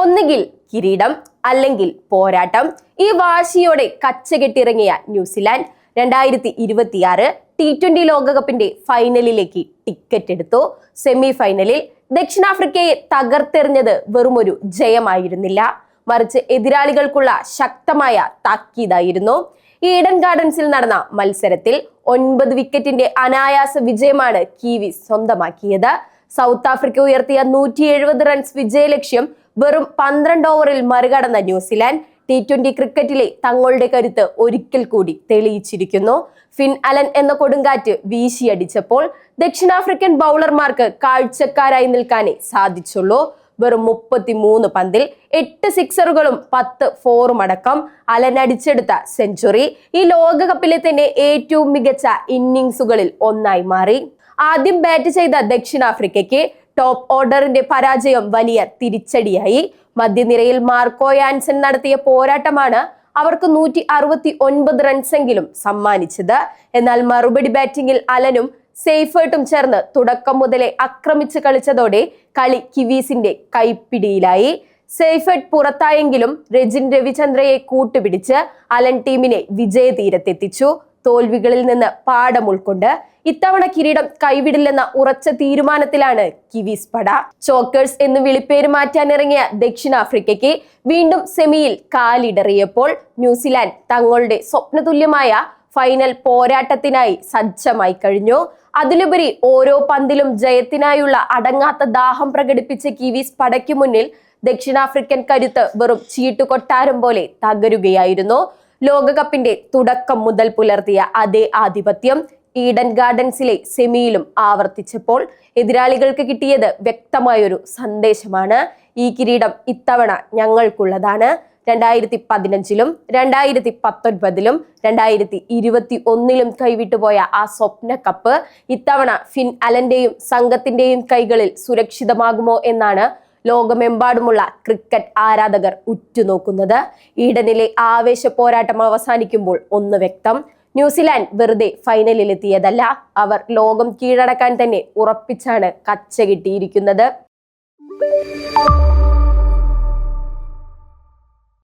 ഒന്നുകിൽ കിരീടം അല്ലെങ്കിൽ പോരാട്ടം. ഈ വാശിയോടെ കച്ചകെട്ടിറങ്ങിയ ന്യൂസിലാൻഡ് 2026 T20 ലോകകപ്പിന്റെ ഫൈനലിലേക്ക് ടിക്കറ്റ് എടുത്തു. സെമി ഫൈനലിൽ ദക്ഷിണാഫ്രിക്കയെ തകർത്തെറിഞ്ഞത് വെറുമൊരു ജയമായിരുന്നില്ല, മറിച്ച് എതിരാളികൾക്കുള്ള ശക്തമായ താക്കീതായിരുന്നു. ഈഡൻ ഗാർഡൻസിൽ നടന്ന മത്സരത്തിൽ 9 വിക്കറ്റിന്റെ അനായാസ വിജയമാണ് കിവീസ് സ്വന്തമാക്കിയത്. സൗത്ത് ആഫ്രിക്ക ഉയർത്തിയ 170 റൺസ് വിജയലക്ഷ്യം വെറും 12 ഓവറിൽ മറികടന്ന ന്യൂസിലാൻഡ് T20 ക്രിക്കറ്റിലെ തങ്ങളുടെ കരുത്ത് ഒരിക്കൽ കൂടി തെളിയിച്ചിരിക്കുന്നു. ഫിൻ അലൻ എന്ന കൊടുങ്കാറ്റ് വീശിയടിച്ചപ്പോൾ ദക്ഷിണാഫ്രിക്കൻ ബൗളർമാർക്ക് കാഴ്ചക്കാരായി നിൽക്കാനേ സാധിച്ചുള്ളൂ. വെറും 33 പന്തിൽ 8 സിക്സറുകളും 10 ഫോറും അടക്കം അലൻ അടിച്ചെടുത്ത സെഞ്ചുറി ഈ ലോകകപ്പിലെ തന്നെ ഏറ്റവും മികച്ച ഇന്നിംഗ്സുകളിൽ ഒന്നായി മാറി. ആദ്യം ബാറ്റ് ചെയ്ത ദക്ഷിണാഫ്രിക്കയ്ക്ക് ടോപ്പ് ഓർഡറിന്റെ പരാജയം വലിയ തിരിച്ചടിയായി. മധ്യനിരയിൽ മാർക്കോ യാൻസൻ നടത്തിയ പോരാട്ടമാണ് അവർക്ക് 169 റൺസെങ്കിലും സമ്മാനിച്ചത്. എന്നാൽ മറുപടി ബാറ്റിംഗിൽ അലനും സെയ്ഫേർട്ടും ചേർന്ന് തുടക്കം മുതലേ ആക്രമിച്ച് കളിച്ചതോടെ കളി കിവീസിന്റെ കൈപ്പിടിയിലായി. സെയ്ഫേർട്ട് പുറത്തായെങ്കിലും രജിൻ രവിചന്ദ്രയെ കൂട്ടുപിടിച്ച് അലൻ ടീമിനെ വിജയതീരത്തെത്തിച്ചു. തോൽവികളിൽ നിന്ന് പാഠം ഉൾക്കൊണ്ട് ഇത്തവണ കിരീടം കൈവിടില്ലെന്ന ഉറച്ച തീരുമാനത്തിലാണ് കിവീസ് പട. ചോക്കേഴ്സ് എന്ന് വിളിപ്പേര് മാറ്റാനിറങ്ങിയ ദക്ഷിണാഫ്രിക്കയ്ക്ക് വീണ്ടും സെമിയിൽ കാലിടറിയപ്പോൾ ന്യൂസിലാൻഡ് തങ്ങളുടെ സ്വപ്നതുല്യമായ ഫൈനൽ പോരാട്ടത്തിനായി സജ്ജമായി കഴിഞ്ഞു. അതിലുപരി ഓരോ പന്തിലും ജയത്തിനായുള്ള അടങ്ങാത്ത ദാഹം പ്രകടിപ്പിച്ച കിവീസ് പടയ്ക്ക് മുന്നിൽ ദക്ഷിണാഫ്രിക്കൻ കരുത്ത് വെറും ചീട്ടുകൊട്ടാരം പോലെ തകരുകയായിരുന്നു. ലോകകപ്പിന്റെ തുടക്കം മുതൽ പുലർത്തിയ അതേ ആധിപത്യം ഈഡൻ ഗാർഡൻസിലെ സെമിയിലും ആവർത്തിച്ചപ്പോൾ എതിരാളികൾക്ക് കിട്ടിയത് വ്യക്തമായൊരു സന്ദേശമാണ്: ഈ കിരീടം ഇത്തവണ ഞങ്ങൾക്കുള്ളതാണ്. 2015-ലും 2019-ലും 2021-ലും കൈവിട്ടുപോയ ആ സ്വപ്ന കപ്പ് ഇത്തവണ ഫിൻ അലന്റെയും സംഘത്തിന്റെയും കൈകളിൽ സുരക്ഷിതമാകുമോ എന്നാണ് ലോകമെമ്പാടുമുള്ള ക്രിക്കറ്റ് ആരാധകർ ഉറ്റുനോക്കുന്നത്. ഈഡനിലെ ആവേശ പോരാട്ടം അവസാനിക്കുമ്പോൾ ഒന്ന് വ്യക്തം: ന്യൂസിലാൻഡ് വെറുതെ ഫൈനലിലെത്തിയതല്ല, അവർ ലോകം കീഴടക്കാൻ തന്നെ ഉറപ്പിച്ചാണ് കച്ചകെട്ടിയിരിക്കുന്നത്.